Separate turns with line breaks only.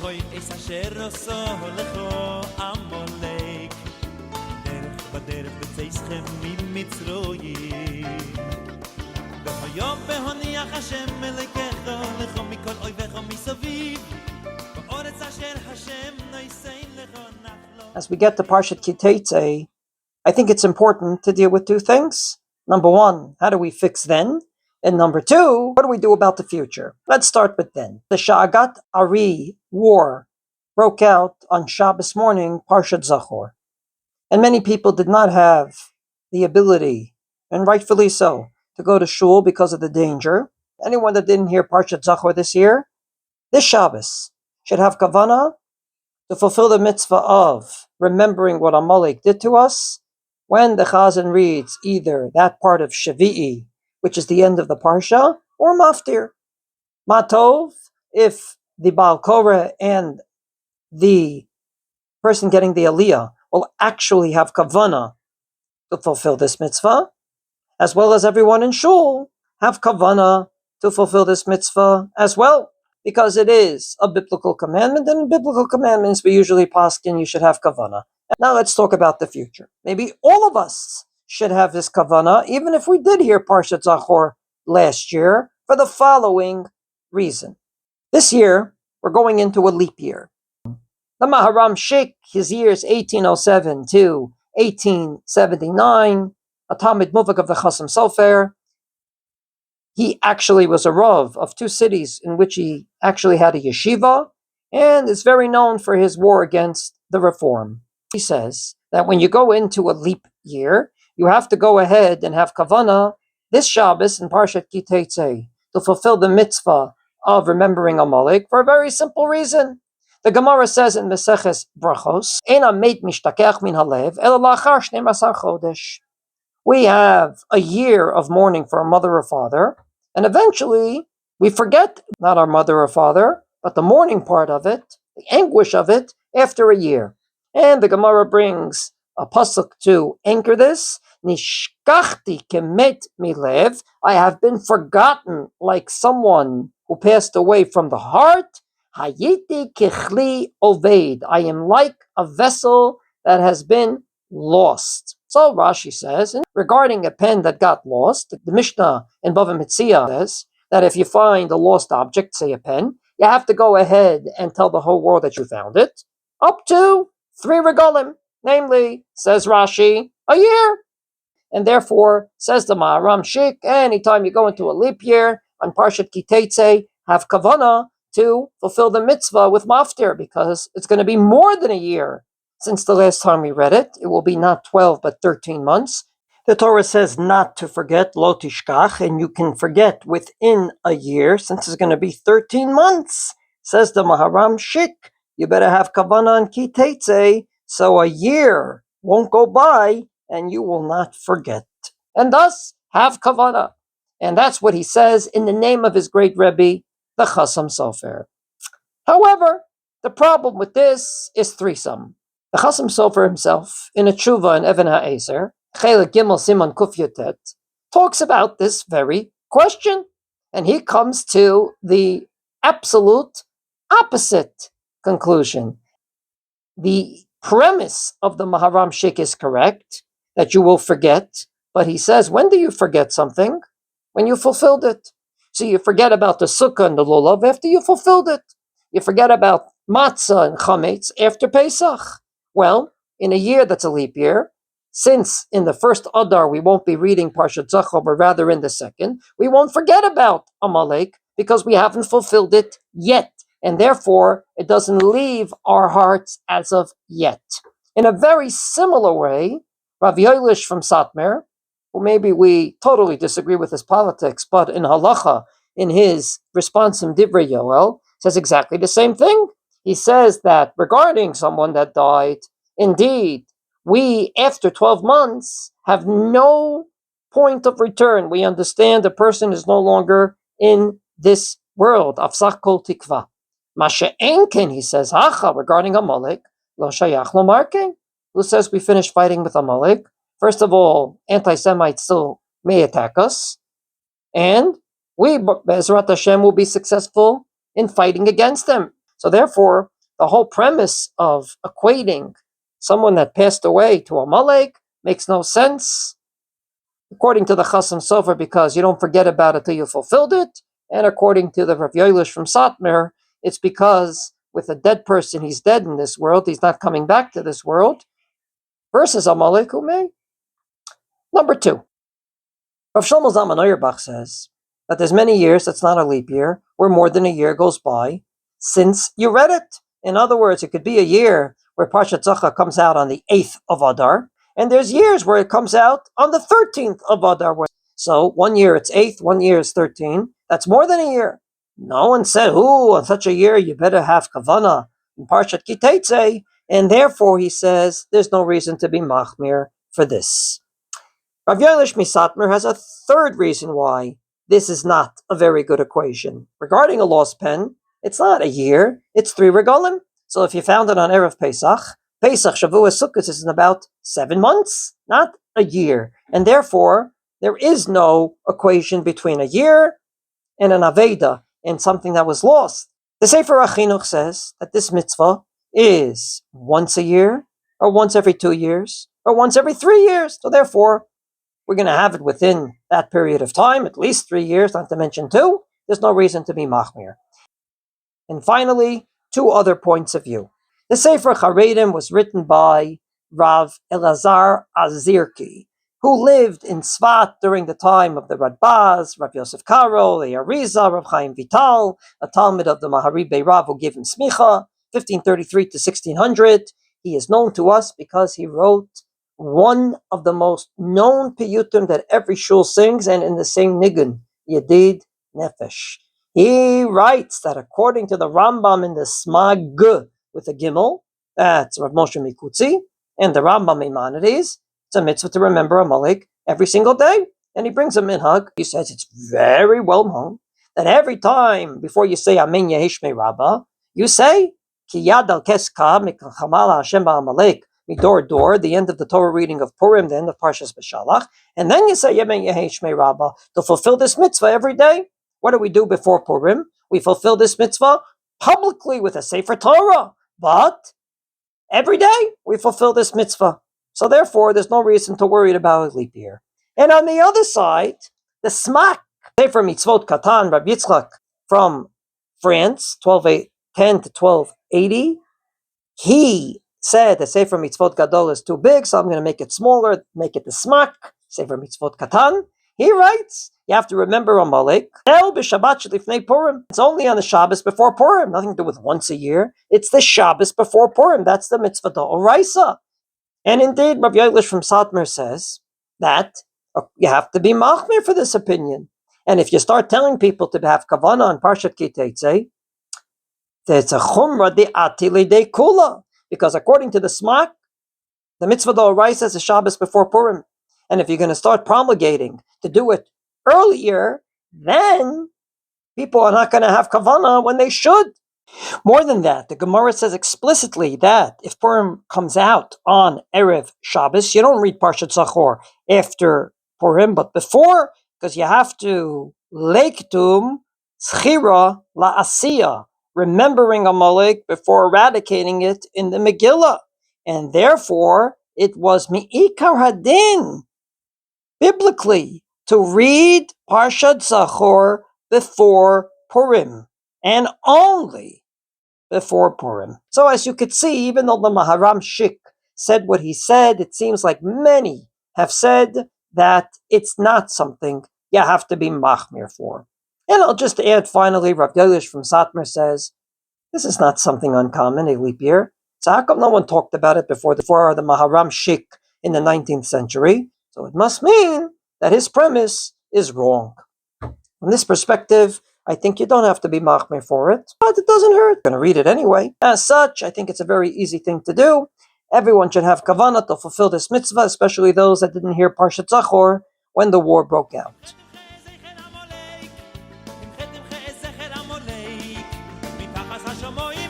es asher oso lecho Amalek derech bderech b'tzeischem mimitzroyim v'hayom v'honiach Hashem Elekecho lecho mikol oivecho misaviv v'oretz asher Hashem noisein lecho nachlo.
As we get to Parshat Ki-Tetzei, I think it's important to deal with two things. Number one, how do we fix then? And number two, what do we do about the future? Let's start with then. The Sha'agat Ari war broke out on Shabbos morning, Parshat ZACHOR. And many people did not have the ability, and rightfully so, to go to shul because of the danger. Anyone that didn't hear Parshat ZACHOR this year, this Shabbos should have kavanah to fulfill the mitzvah of remembering what Amalek did to us when the Chazan reads either that part of Shavi'i, which is the end of the Parsha, or Maftir. Matov, if the Baal Korah and the person getting the Aliyah will actually have kavanah to fulfill this mitzvah, as well as everyone in shul have kavanah to fulfill this mitzvah as well, because it is a biblical commandment, and in biblical commandments we usually paskin you should have kavanah. Now let's talk about the future. Maybe all of us should have this kavanah, even if we did hear Parshat ZACHOR last year, for the following reason. This year, we're going into a leap year. The Maharam Sheikh, his years 1807 to 1879, a Talmid Muvak of the Chasam Sofer, he actually was a Rav of two cities in which he actually had a yeshiva, and is very known for his war against the reform. He says that when you go into a leap year, you have to go ahead and have kavanah this Shabbos in Parshat Ki-Tetzei to fulfill the mitzvah of remembering Amalek for a very simple reason. The Gemara says in Meseches Brachos, "Eina meit mishtakech min halev ela lachar 12 chodesh." We have a year of mourning for a mother or father, and eventually we forget not our mother or father, but the mourning part of it, the anguish of it, after a year. And the Gemara brings a pasuk to anchor this. Nishkachti kemet milev. I have been forgotten like someone who passed away from the heart. Hayiti kichli oved. I am like a vessel that has been lost. So Rashi says, regarding a pen that got lost, the Mishnah in Bava Metzia says that if you find a lost object, say a pen, you have to go ahead and tell the whole world that you found it, up to 3 regalim, namely, says Rashi, a year. And therefore, says the Maharam Sheikh, anytime you go into a leap year on Parshat Ki-Tetzei, have kavanah to fulfill the mitzvah with maftir, because it's going to be more than a year since the last time we read it. It will be not 12 but 13 months. The Torah says not to forget, lo tishkach, and you can forget within a year, since it's going to be 13 months. Says the Maharam Sheikh, you better have kavanah on Ki-Tetzei, so a year won't go by and you will not forget. And thus, have kavanah. And that's what he says in the name of his great Rebbe, the Chasam Sofer. However, the problem with this is threesome. The Chasam Sofer himself, in a tshuva in Even HaEzer, Chelek Gimel Siman Kuf Yotet, talks about this very question. And he comes to the absolute opposite conclusion. The premise of the Maharam Sheikh is correct, that you will forget, but he says, when do you forget something? When you fulfilled it. So you forget about the sukkah and the lulav after you fulfilled it. You forget about matzah and chametz after Pesach. Well, in a year that's a leap year, since in the first Adar we won't be reading Parshat ZACHOR, but rather in the second, we won't forget about Amalek because we haven't fulfilled it yet. And therefore, it doesn't leave our hearts as of yet. In a very similar way, Rav Yoelish from Satmar, who maybe we totally disagree with his politics, but in halacha, in his response in Divrei Yoel, says exactly the same thing. He says that regarding someone that died, indeed, we, after 12 months, have no point of return. We understand the person is no longer in this world. Afsach kol tikva. Masha'enken, he says, hacha, regarding Amalek, lo shayach lo marken. Who says we finished fighting with Amalek? First of all, anti-Semites still may attack us, and we, Be'ezrat Hashem, will be successful in fighting against them. So therefore, The whole premise of equating someone that passed away to Amalek makes no sense, according to the Chasam Sofer, because you don't forget about it till you fulfilled it, and according to the Rav Yoelish from Satmar, it's because with a dead person, he's dead in this world, he's not coming back to this world, versus Amalek, who may. Number 2, Rav Shlomo Zalman Auerbach says that there's many years, that's not a leap year, where more than a year goes by since you read it. In other words, it could be a year where Parshat ZACHOR comes out on the 8th of Adar, and there's years where it comes out on the 13th of Adar. So 1 year it's 8th, 1 year is 13. That's more than a year. No one said, on such a year you better have Kavanah in Parshat Ki-Tetzei, and therefore he says there's no reason to be machmir for this. Rav Yoelish Misatmer has a third reason why this is not a very good equation. Regarding a lost pen, it's not a year, it's 3 regalim. So if you found it on Erev Pesach, Shavuos, Sukkot is in about 7 months, not a year. And therefore, there is no equation between a year and an Aveda, and something that was lost. The Sefer HaChinuch says that this mitzvah is once a year, or once every 2 years, or once every 3 years. So therefore, we're going to have it within that period of time, at least 3 years, not to mention 2. There's no reason to be machmir. And finally, 2 other points of view. The Sefer Charedim was written by Rav Elazar Azirki, who lived in Tzfat during the time of the Radbaz, Rav Yosef Karo, the Arizal, Rav Chaim Vital, a Talmud of the Maharibei Rav who gave him smicha, 1533 to 1600. He is known to us because he wrote one of the most known piyutim that every shul sings, and in the same nigun, Yedid Nefesh. He writes that according to the Rambam in the Smag with a Gimel, that's Rav Moshe Mikutzi, and the Rambam Maimonides, it's a mitzvah to remember Amalek every single day. And he brings a minhag. He says it's very well known that every time before you say Amen Yehishmei Rabbah, you say Ki Yad al Keska Mikachamala Hashem Amalek Midor Dor, the end of the Torah reading of Purim, the end of Parshas Beshalach, and then you say Yemen Yehishmei Rabbah to fulfill this mitzvah every day. What do we do before Purim? We fulfill this mitzvah publicly with a Sefer Torah, but every day we fulfill this mitzvah. So therefore, there's no reason to worry about a leap year. And on the other side, the Smak, Sefer Mitzvot Katan, Rabbi Yitzchak from France, 1210 to 1280, he said the Sefer Mitzvot Gadol is too big, so I'm going to make it smaller, make it the Smak, Sefer Mitzvot Katan. He writes, you have to remember Amalek. It's only on the Shabbos before Purim, nothing to do with once a year. It's the Shabbos before Purim. That's the Mitzvah D'Oraisa. And indeed, Rav Yoelish from Satmar says that you have to be machmir for this opinion. And if you start telling people to have kavanah on Parshat Ki-Tetzei, it's a chumrah de'ati de kula, because according to the Smak, the Mitzvah D'Oraisa is a Shabbos before Purim. And if you're going to start promulgating to do it earlier, then people are not going to have kavanah when they should. More than that, the Gemara says explicitly that if Purim comes out on Erev Shabbos, you don't read Parshat ZACHOR after Purim, but before, because you have to leiktum schira la'asiyah, remembering Amalek before eradicating it in the Megillah. And therefore, it was mi'ikar hadin, biblically, to read Parshat ZACHOR before Purim, and only before Purim. So as you could see, even though the Maharam Shik said what he said, it seems like many have said that it's not something you have to be machmir for. And I'll just add finally, Rav Yoelish from Satmar says, this is not something uncommon, a leap year. So how come no one talked about it before the Maharam Shik in the 19th century? So it must mean that his premise is wrong. From this perspective, I think you don't have to be machmir for it, but it doesn't hurt. You're going to read it anyway. As such, I think it's a very easy thing to do. Everyone should have kavanah to fulfill this mitzvah, especially those that didn't hear Parshat ZACHOR when the war broke out.
מתחת השמיים